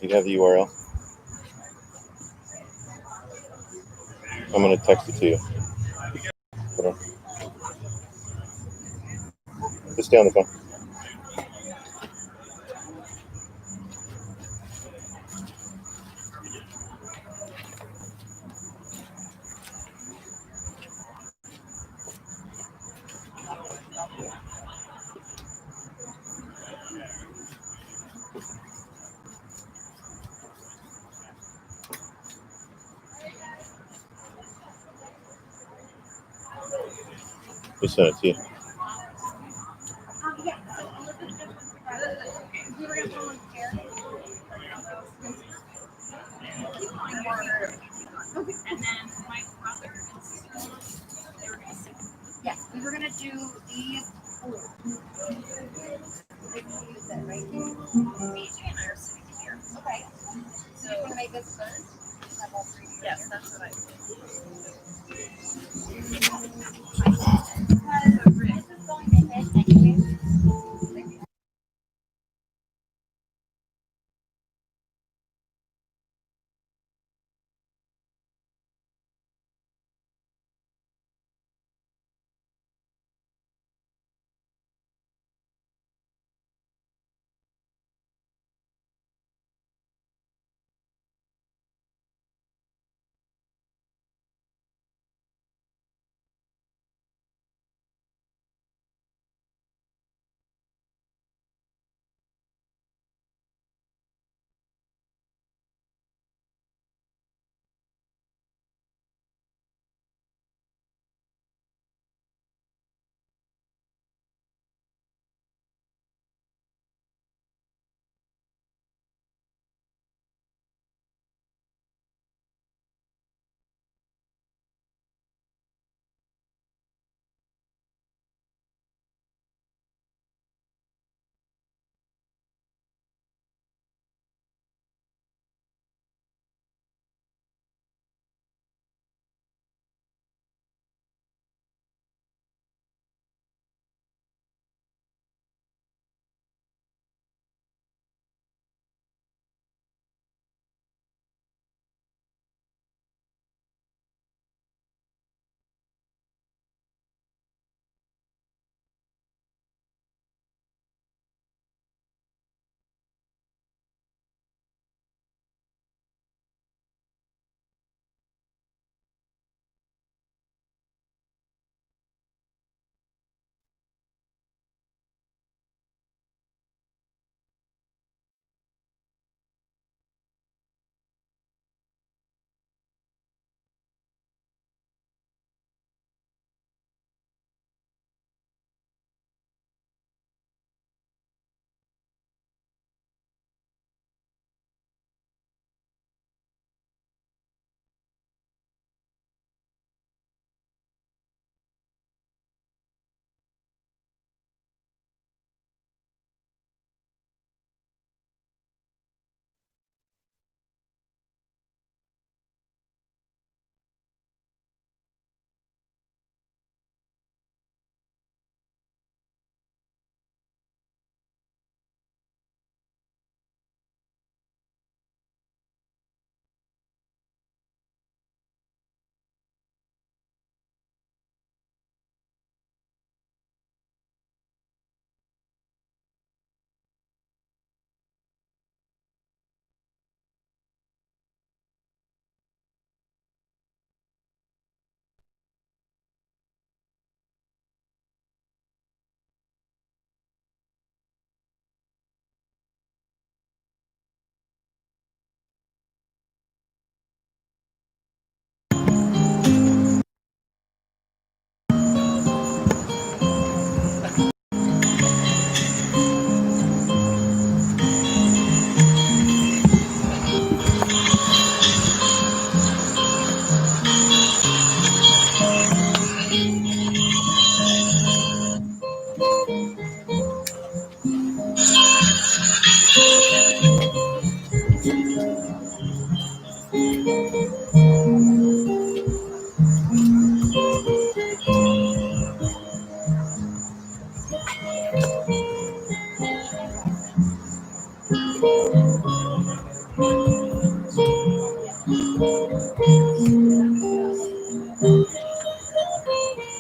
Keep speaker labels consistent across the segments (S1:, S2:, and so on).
S1: You have the URL? I'm going to text it to you. Hold on. Just stay on the phone. Just send it to you.
S2: Yes, we were gonna do these. Okay. So you wanna make this first? Yes, that's what I think.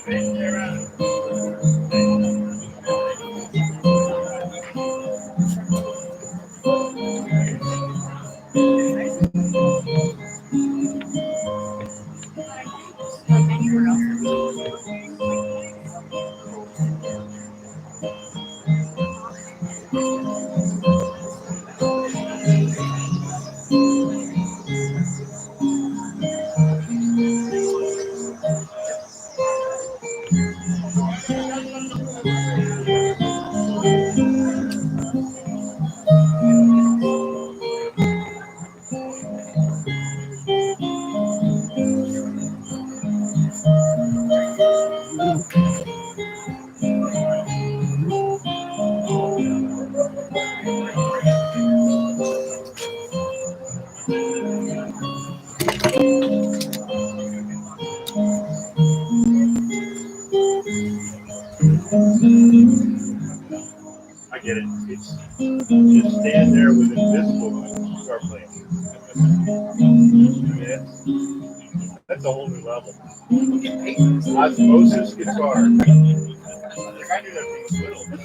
S2: Anywhere else?
S1: I get it. It's just stand there with invisible and start playing. That's a whole new level. Osmosis guitar. Like I knew that thing was little, but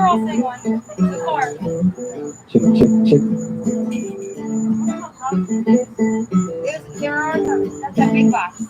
S2: all say one. Two more.
S3: Check, check, check.
S2: There are some. That's that big box.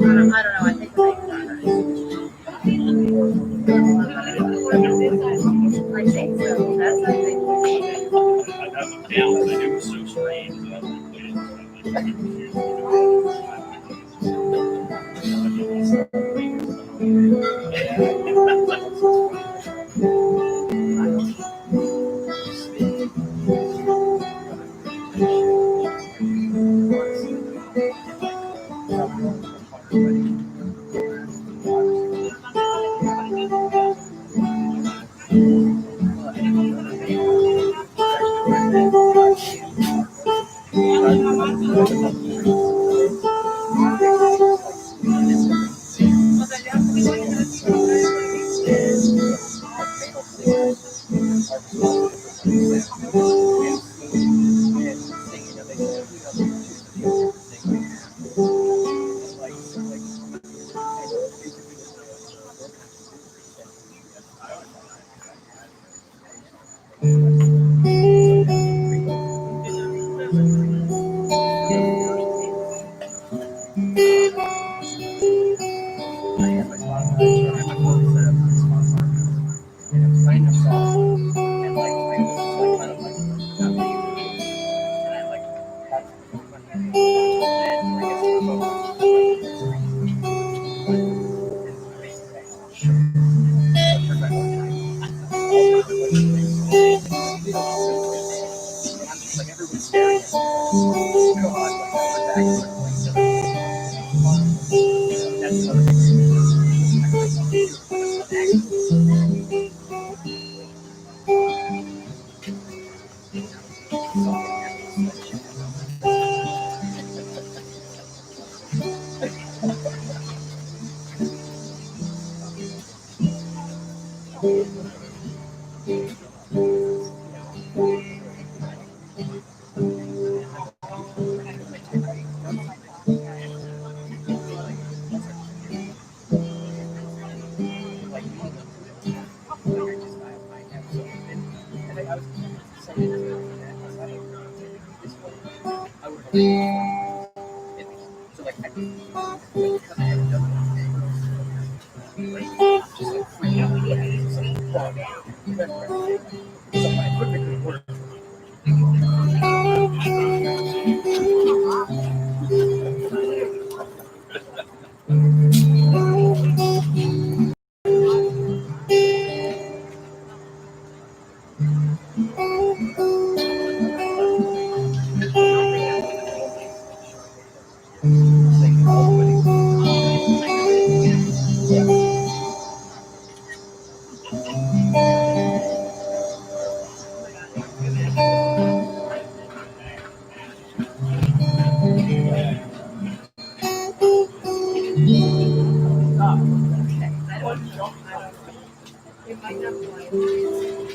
S2: I don't know. I think the I think so. That's I think.
S1: As a town, it was so strange.
S2: It might not fly.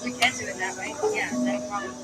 S2: We can do it that way. Yeah, that probably.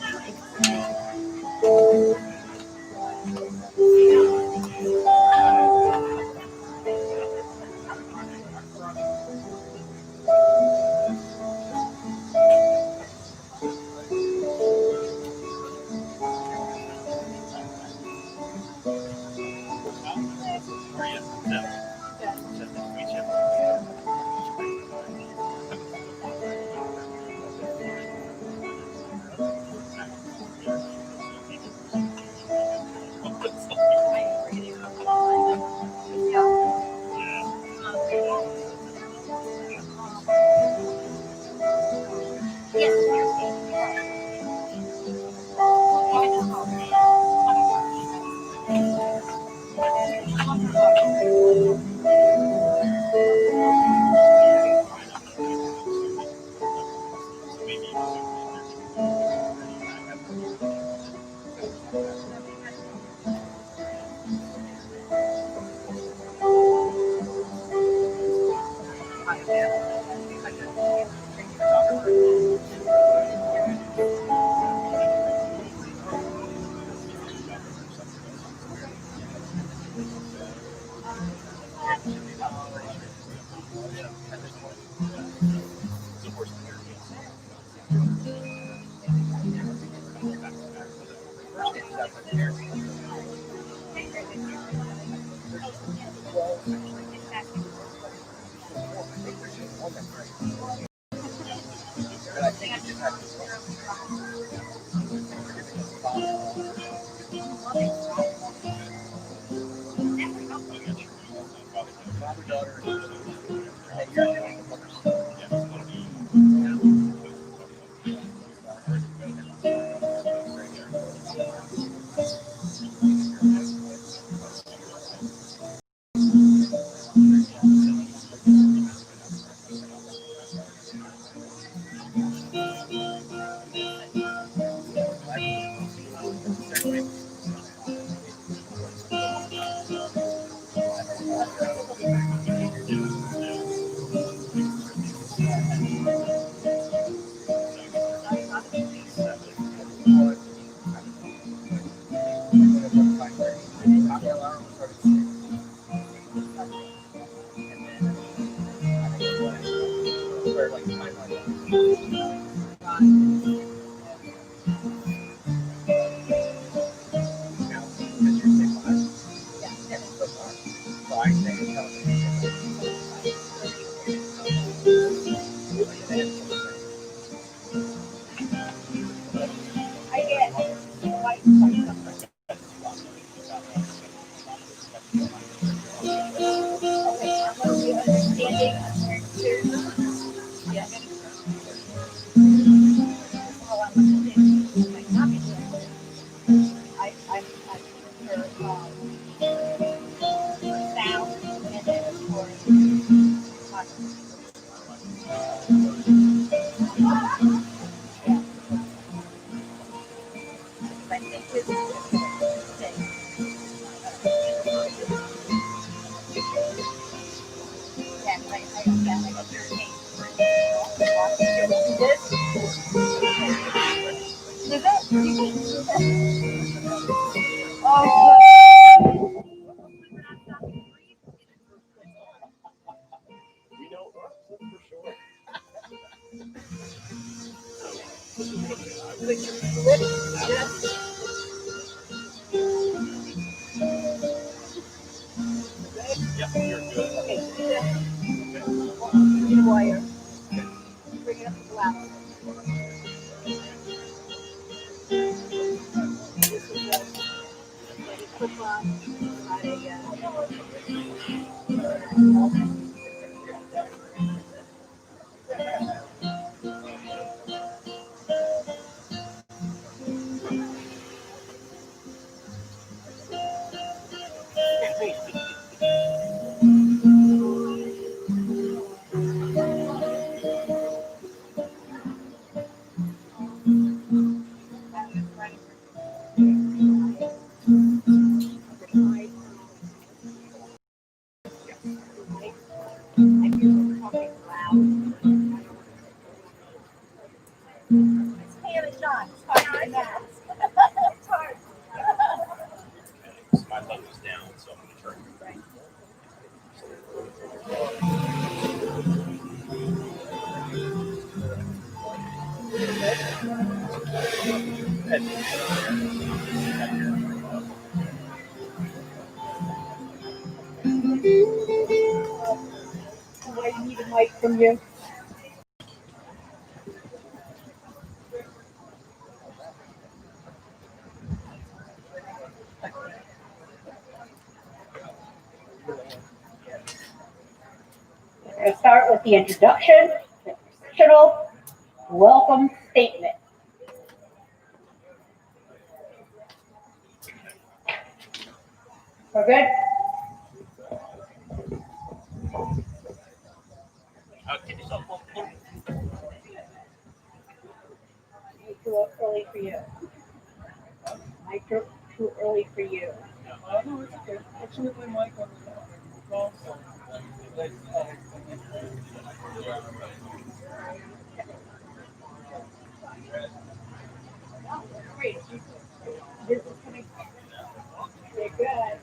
S1: My level is down, so I'm going to turn it right.
S2: I need a mic from you. We're going to start with the introduction, the professional welcome statement. We're good?
S1: Okay, so
S2: Too early for you. Too early for you.
S4: No, it's okay. What's with my mic on the phone?
S2: Great. This is coming. Very good.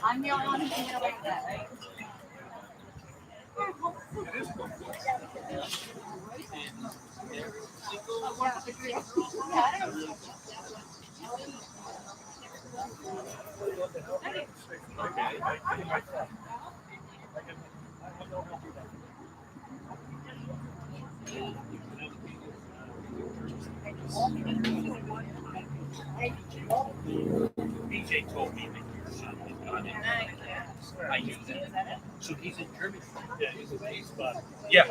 S2: I'm the only one who can get away with that, right?
S1: BJ told me that your son has gone in. I knew that. So he's in Germany. Yeah, he's a base spot. Yeah.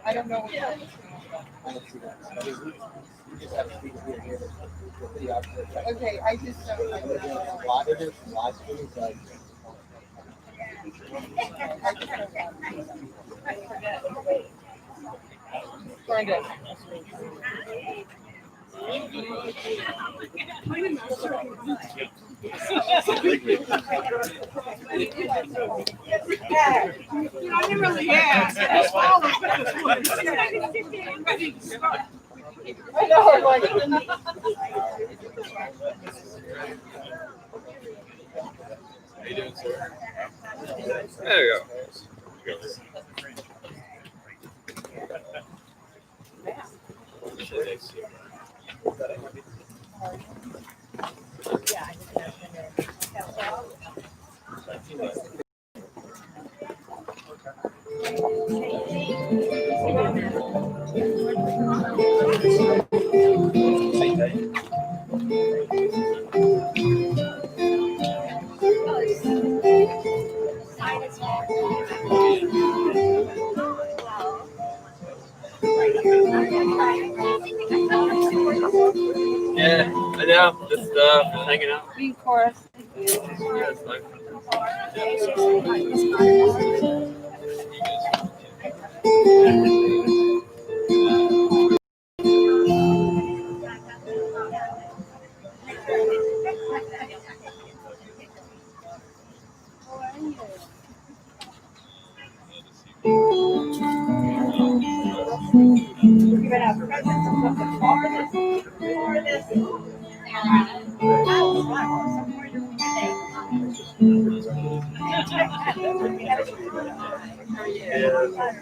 S4: I don't know. Okay, I just don't. Find it. I didn't really ask. I just followed this one. I know, I'm like.
S5: How you doing, sir? There you go. Yeah, I know. Just hanging out.
S4: Being chorus.
S5: Yeah, it's fine.
S2: We're giving out presents for this.
S5: Yeah. We're outside.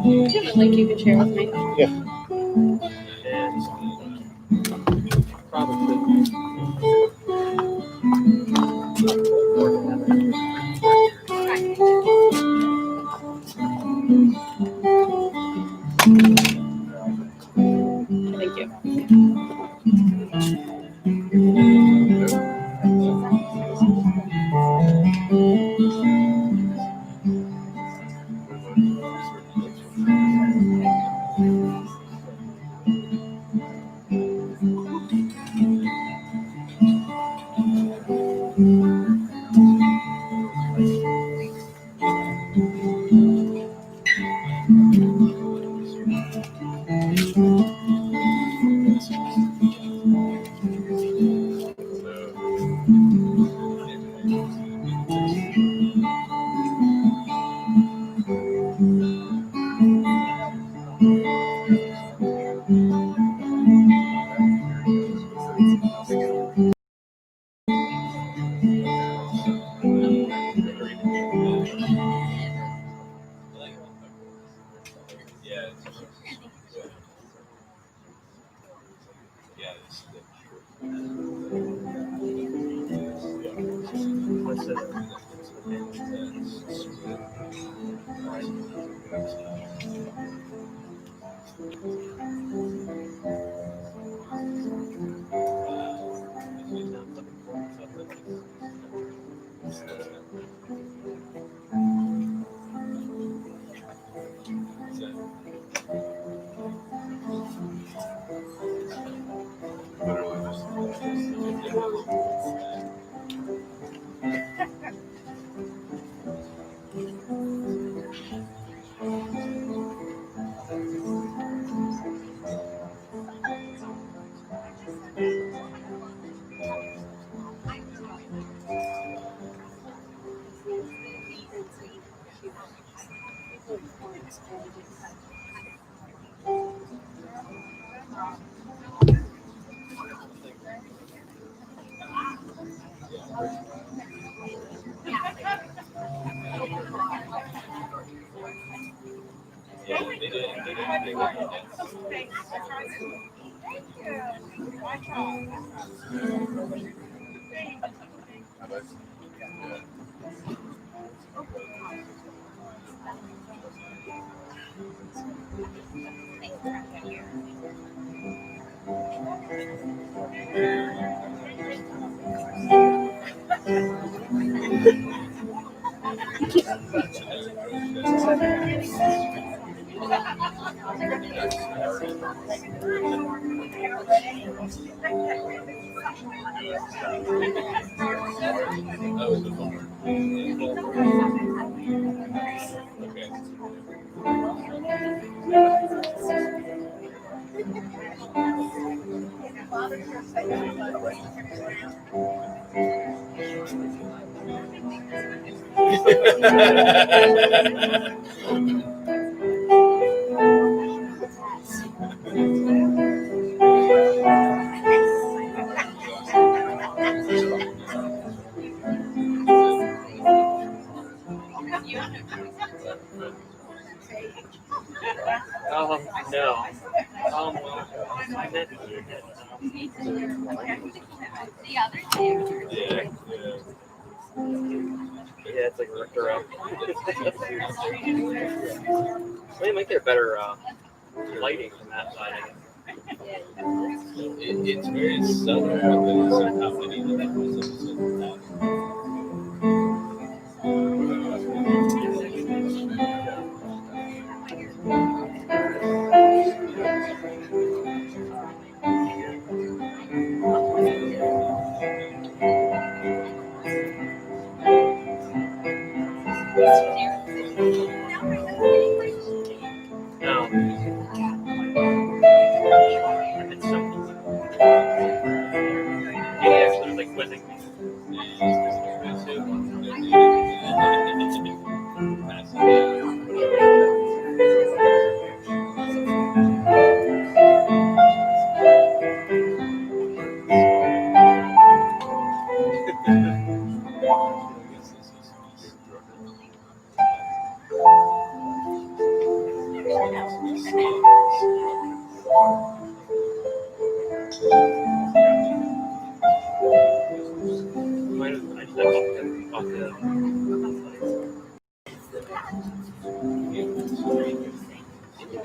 S6: Do you have a link you can share with me? Thank you.
S5: No. I meant yeah, it's like ripped her up. They might get better lighting from that side, I guess.
S1: It's very subtle, but somehow many of them
S5: No. It's something. Yeah, so it's like quizzing me.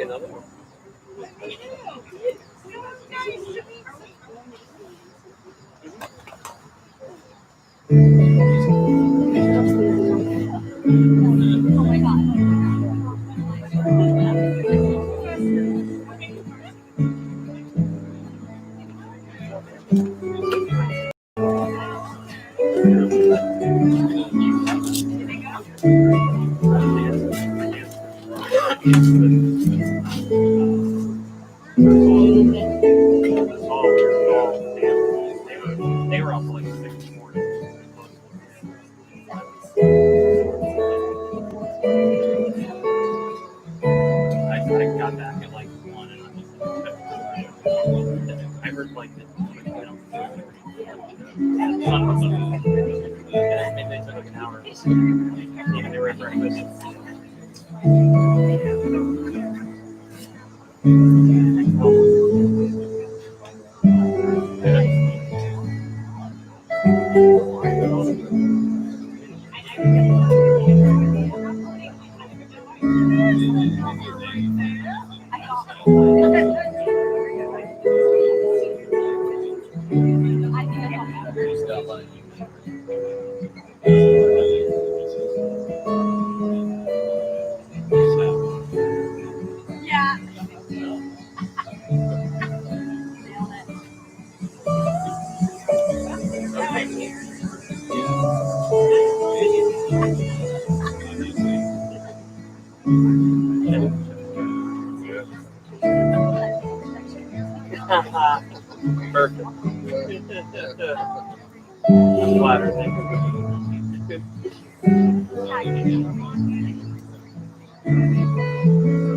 S5: Another one. They were up like 6 in the morning. I got back at like 1 and I heard like the sun was up. And they took like an hour. Even they were at breakfast. Perfect. I'm flattered. Thank you.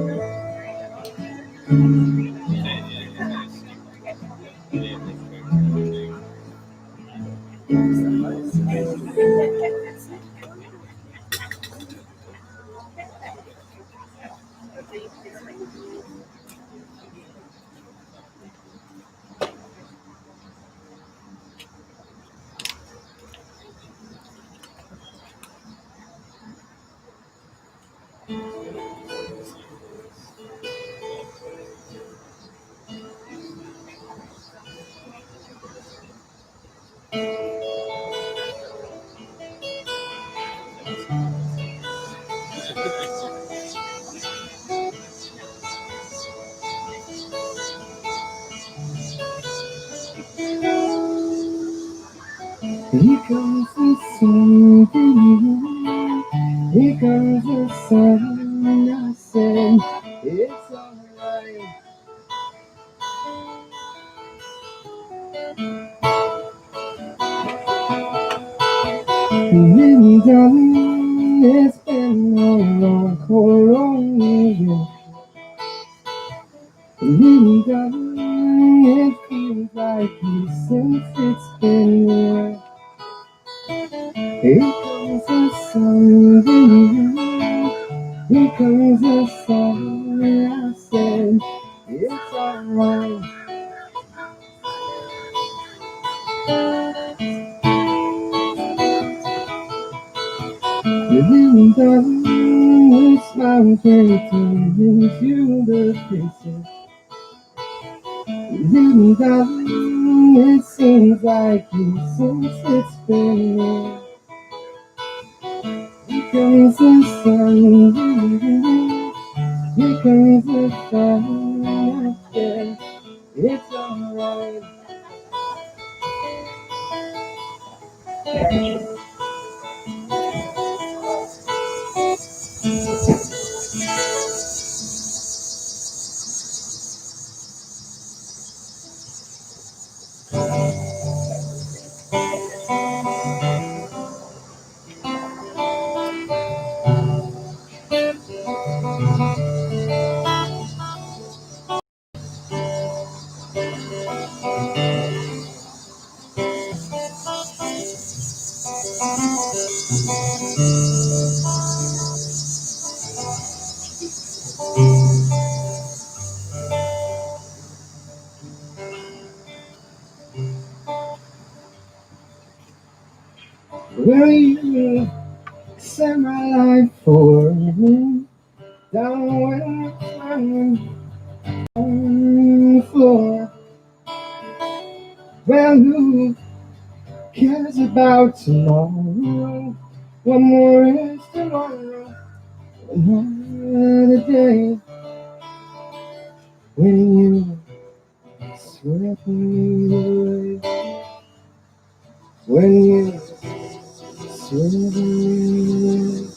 S3: Here comes the sun, here comes the sun. I said, it's alright. Baby, darling, it's been a long year. Baby, darling, it feels like years since it's been here. Here comes the sun, here comes the sun. I said, it's alright. Baby, darling, we smile and turn into the faces. Baby, darling, it seems like years since it's been here. Here comes the sun, here comes the sun. I said, it's alright. Will you set my life for me? Down when I'm on the floor. Well, who cares about tomorrow? What more is tomorrow? Another day when you swept me away. When you swept me away.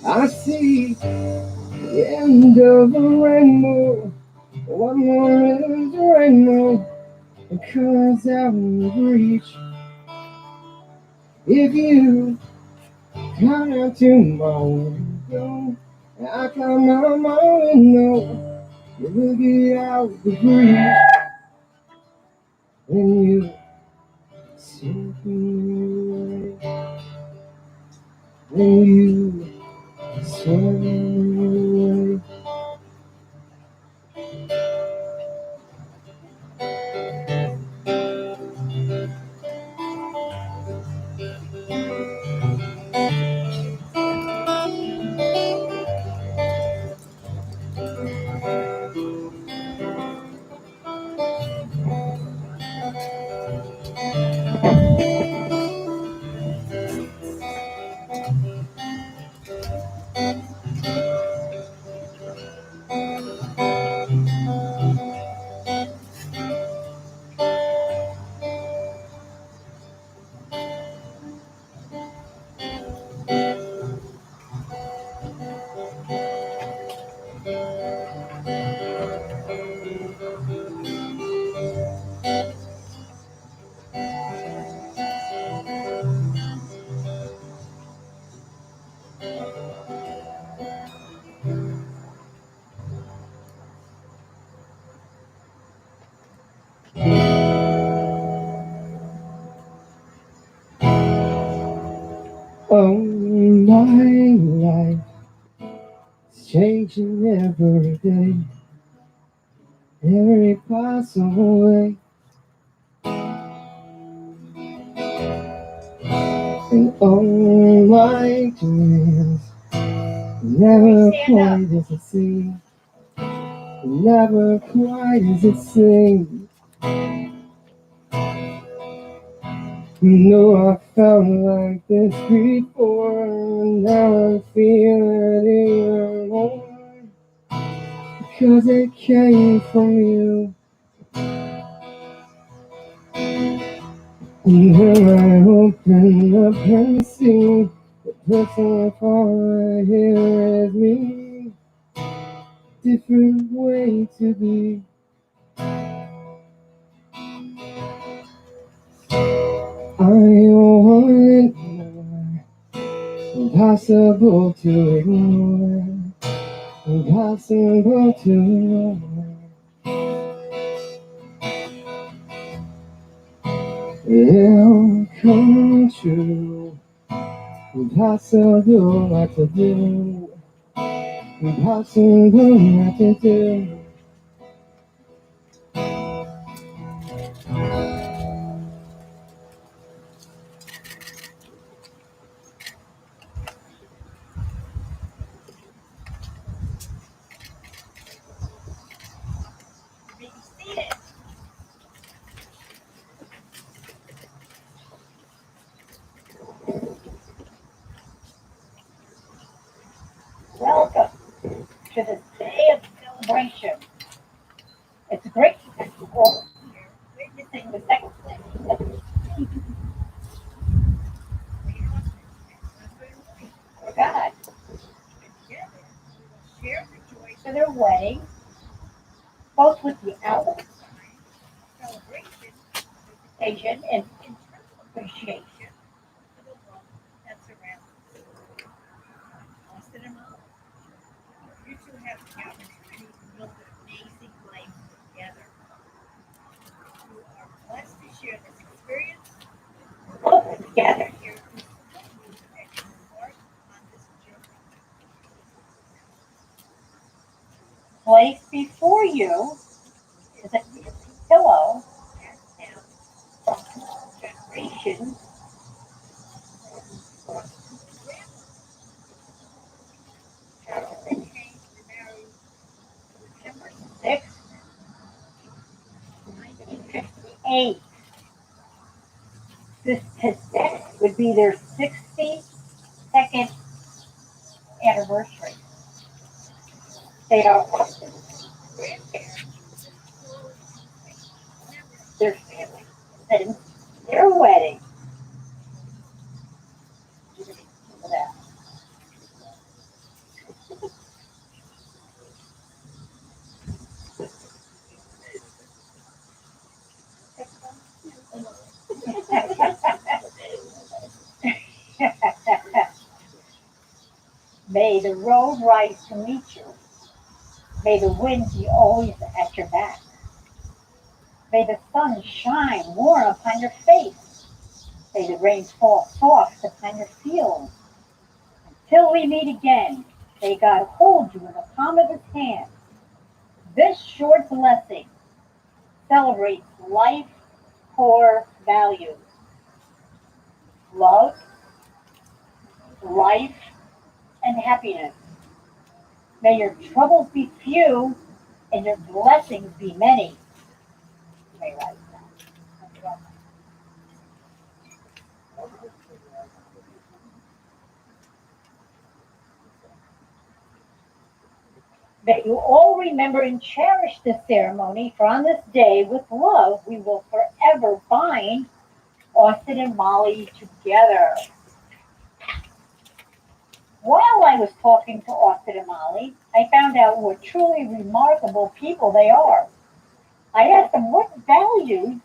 S3: I see the end of the rainbow. What more is the rainbow? Because out of reach. If you come out to my window, I come out my window, you will get out the breeze. When you sweep me away, when you sweep me away. Oh, my life is changing every day, every possible way. And all my dreams never quite as it seems, never quite as it seems. No, I felt like this before, and now I'm feeling even more. Because it came from you. And when I open up and see the person far right here is me, different way to be. I want more, impossible to ignore, impossible to ignore. It'll come true, impossible not to do, impossible not to do.
S2: Be seated. Welcome to this day of celebration. It's a great spectacle here, witnessing the second for God. Share the joys of their wedding, both with the outward celebration, visitation, and internal appreciation for the love that surrounds us. Austin and Molly, you two have the opportunity to build an amazing life together. You are blessed to share this experience together here to support you as you embark on this journey. Placed before you is a pillow passed down from generations. Charles and Jane were married September 6th, 1958. This today would be their 62nd anniversary. They are their family since their wedding. May the road rise to meet you. May the wind be always at your back. May the sun shine warm upon your face. May the rain fall soft upon your fields. Till we meet again, may God hold you in the palm of his hand. This short blessing celebrates life core values: love, life, and happiness. May your troubles be few and your blessings be many. You may rise now. That you all remember and cherish this ceremony, for on this day, with love, we will forever bind Austin and Molly together. While I was talking to Austin and Molly, I found out what truly remarkable people they are. I asked them what values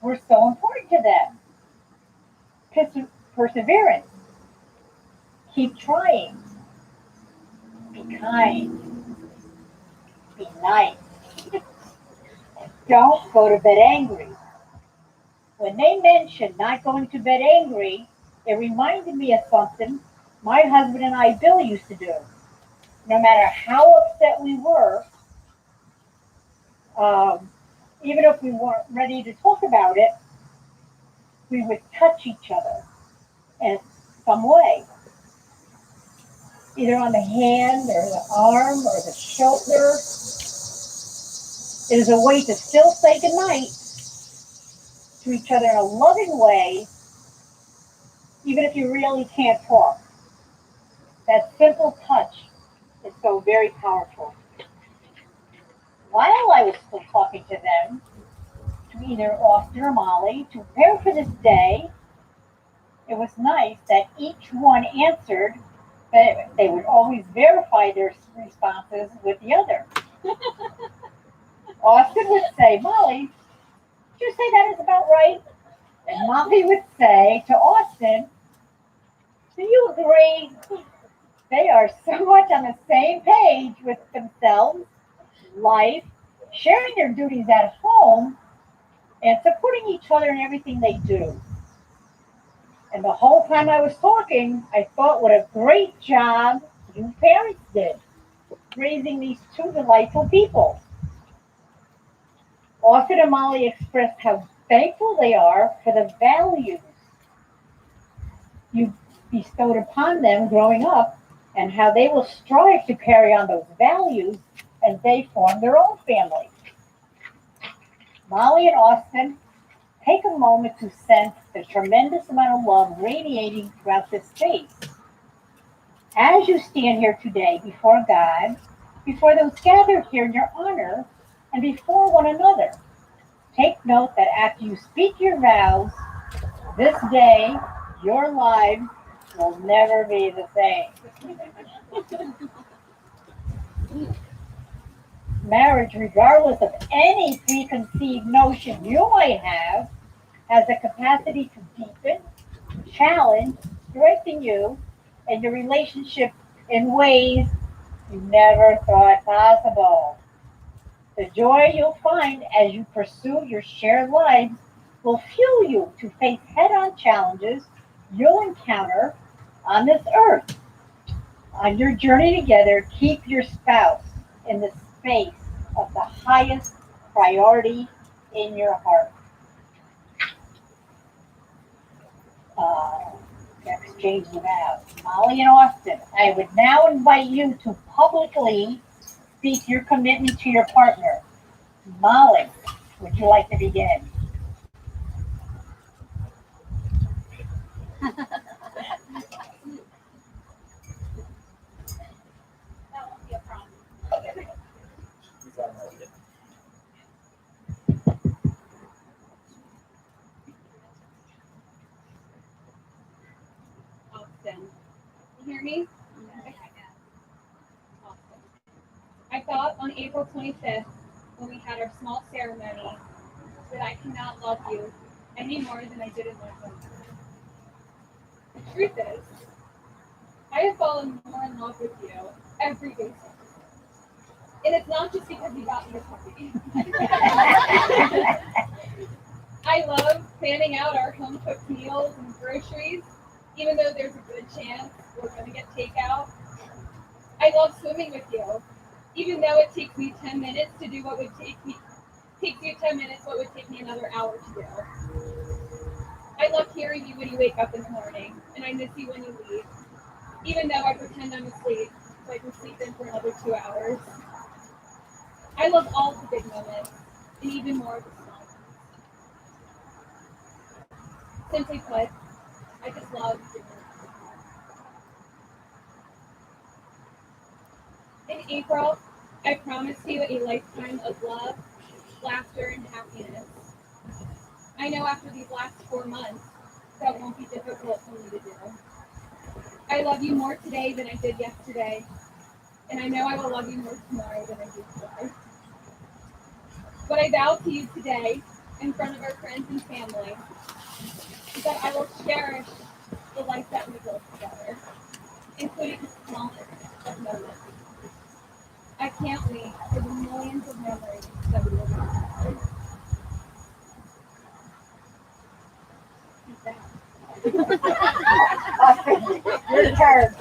S2: were so important to them. Perseverance, keep trying, be kind, be nice, don't go to bed angry. When they mentioned not going to bed angry, it reminded me of something my husband and I, Bill, used to do. No matter how upset we were, um, even if we weren't ready to talk about it, we would touch each other in some way, either on the hand or the arm or the shoulder. It is a way to still say goodnight to each other in a loving way, even if you really can't talk. That simple touch is so very powerful. While I was still talking to them, to either Austin or Molly, to prepare for this day, it was nice that each one answered, but they would always verify their responses with the other. Austin would say, Molly, did you say that is about right? And Molly would say to Austin, do you agree? They are so much on the same page with themselves, life, sharing their duties at home, and supporting each other in everything they do. And the whole time I was talking, I thought what a great job you parents did raising these two delightful people. Austin and Molly expressed how thankful they are for the values you bestowed upon them growing up and how they will strive to carry on those values as they form their own family. Molly and Austin, take a moment to sense the tremendous amount of love radiating throughout this space. As you stand here today before God, before those gathered here in your honor, and before one another, take note that after you speak your vows, this day, your lives will never be the same. Marriage, regardless of any preconceived notion you might have, has the capacity to deepen, challenge, strengthen you and your relationship in ways you never thought possible. The joy you'll find as you pursue your shared lives will fuel you to face head on challenges you'll encounter on this earth. On your journey together, keep your spouse in the space of the highest priority in your heart. Uh, Exchange of vows. Molly and Austin, I would now invite you to publicly speak your commitment to your partner. Molly, would you like to begin?
S6: That won't be a problem. Austin. You hear me? Okay. Awesome. I thought on April 25th, when we had our small ceremony, that I cannot love you any more than I did in my home. The truth is, I have fallen more in love with you every day since. And it's not just because you got me a puppy. I love planning out our home cooked meals and groceries, even though there's a good chance we're going to get takeout. I love swimming with you, even though it takes me 10 minutes to do what would takes you 10 minutes what would take me another hour to do. I love hearing you when you wake up in the morning, and I miss you when you leave, even though I pretend I'm asleep so I can sleep in for another 2 hours. I love all the big moments, and even more of the small ones. Simply put, I just love doing it. In April, I promised you a lifetime of love, laughter, and happiness. I know after these last 4 months, that won't be difficult for me to do. I love you more today than I did yesterday, and I know I will love you more tomorrow than I do today. What I vow to you today, in front of our friends and family, is that I will cherish the life that we built together, including the smallest of moments. I can't wait for the millions of memories that we will make together.
S2: Your turn.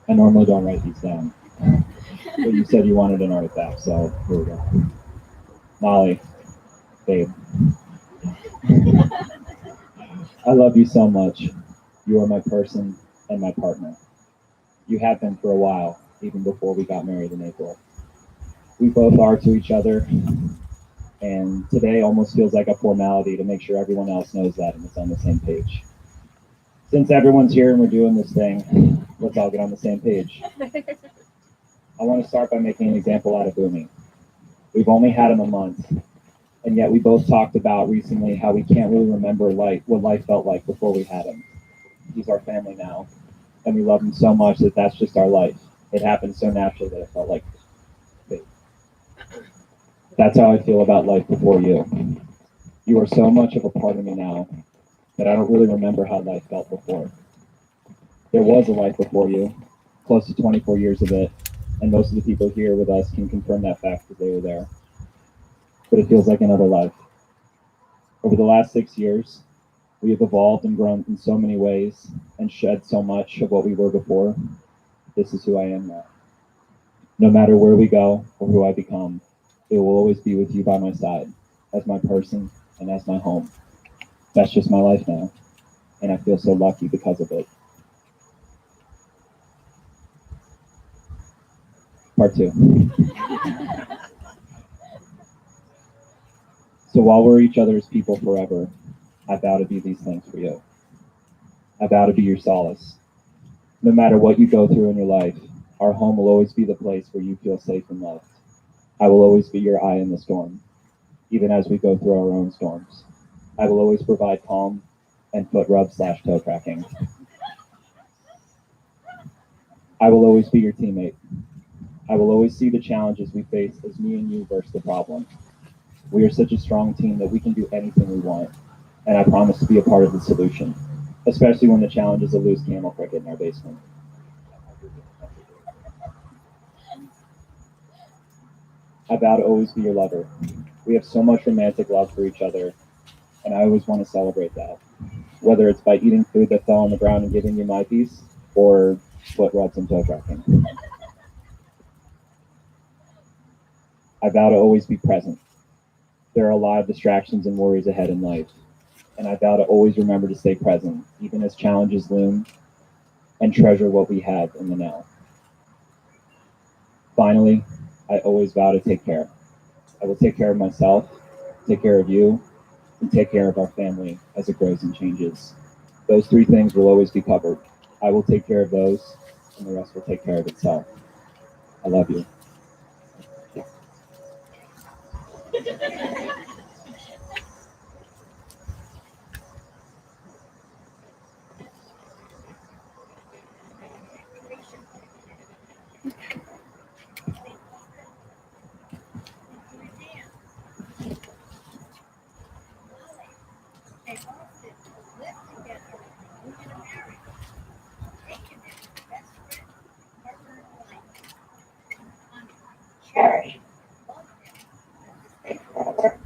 S3: I normally don't write these down, but you said you wanted an artifact, so here we go. Molly, babe, I love you so much. You are my person and my partner. You have been for a while, even before we got married in April. We both are to each other, and today almost feels like a formality to make sure everyone else knows that and is on the same page. Since everyone's here and we're doing this thing, let's all get on the same page. I want to start by making an example out of Boomy. We've only had him a month, and yet we both talked about recently how we can't really remember what life felt like before we had him. He's our family now, and we love him so much that that's just our life. It happened so naturally that it felt like fate. That's how I feel about life before you. You are so much of a part of me now that I don't really remember how life felt before. There was a life before you, close to 24 years of it, and most of the people here with us can confirm that fact because they were there. But it feels like another life. Over the last 6 years, we have evolved and grown in so many ways and shed so much of what we were before. This is who I am now. No matter where we go or who I become, it will always be with you by my side, as my person and as my home. That's just my life now, and I feel so lucky because of it. Part 2. So while we're each other's people forever, I vow to be these things for you. I vow to be your solace. No matter what you go through in your life, our home will always be the place where you feel safe and loved. I will always be your eye in the storm, even as we go through our own storms. I will always provide calm and foot rub/toe tracking. I will always be your teammate. I will always see the challenges we face as me and you versus the problem. We are such a strong team that we can do anything we want, and I promise to be a part of the solution, especially when the challenge is a loose camel cricket in our basement. I vow to always be your lover. We have so much romantic love for each other, and I always want to celebrate that. Whether it's by eating food that fell on the ground and giving you my piece, or foot rubs and toe tracking. I vow to always be present. There are a lot of distractions and worries ahead in life, and I vow to always remember to stay present, even as challenges loom, and treasure what we have in the now. Finally, I always vow to take care. I will take care of myself, take care of you, and take care of our family as it grows and changes. Those 3 things will always be covered. I will take care of those, and the rest will take care of itself. I love you.
S2: Cherish. Forever.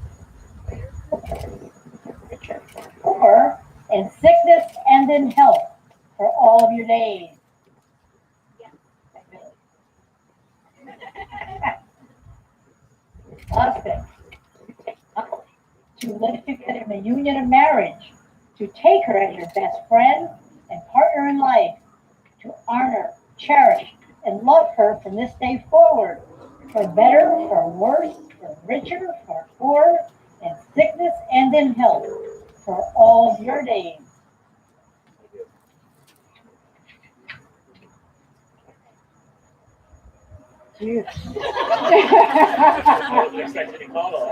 S2: Or in sickness and in health for all of your days. Husband, to live together in the union of marriage, to take her as your best friend and partner in life, to honor, cherish, and love her from this day forward, for better, for worse, for richer, for poor, in sickness and in health, for all of your days. Cheers.
S5: I wasn't expecting a call.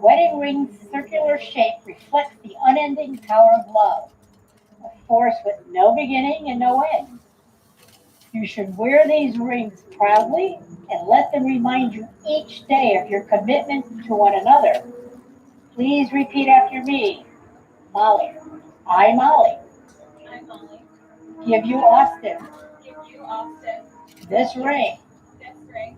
S2: Wedding ring's circular shape reflects the unending power of love, a force with no beginning and no end. You should wear these rings proudly and let them remind you each day of your commitment to one another. Please repeat after me. Molly. I, Molly,
S6: I, Molly,
S2: give you, Austin,
S6: give you, Austin,
S2: this ring
S6: this ring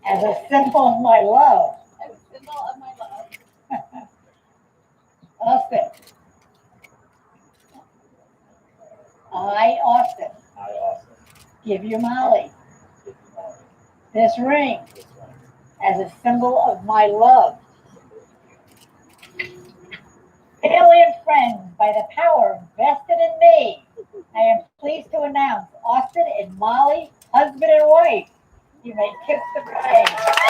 S2: as a symbol of my love.
S6: as a symbol of my love.
S2: Austin. I, Austin,
S3: I, Austin,
S2: give you, Molly,
S3: give you Molly
S2: this ring
S3: this ring
S2: as a symbol of my love.
S3: as a symbol
S2: Family and friends, by the power vested in me, I am pleased to announce Austin and Molly, husband and wife. You may kiss the bride.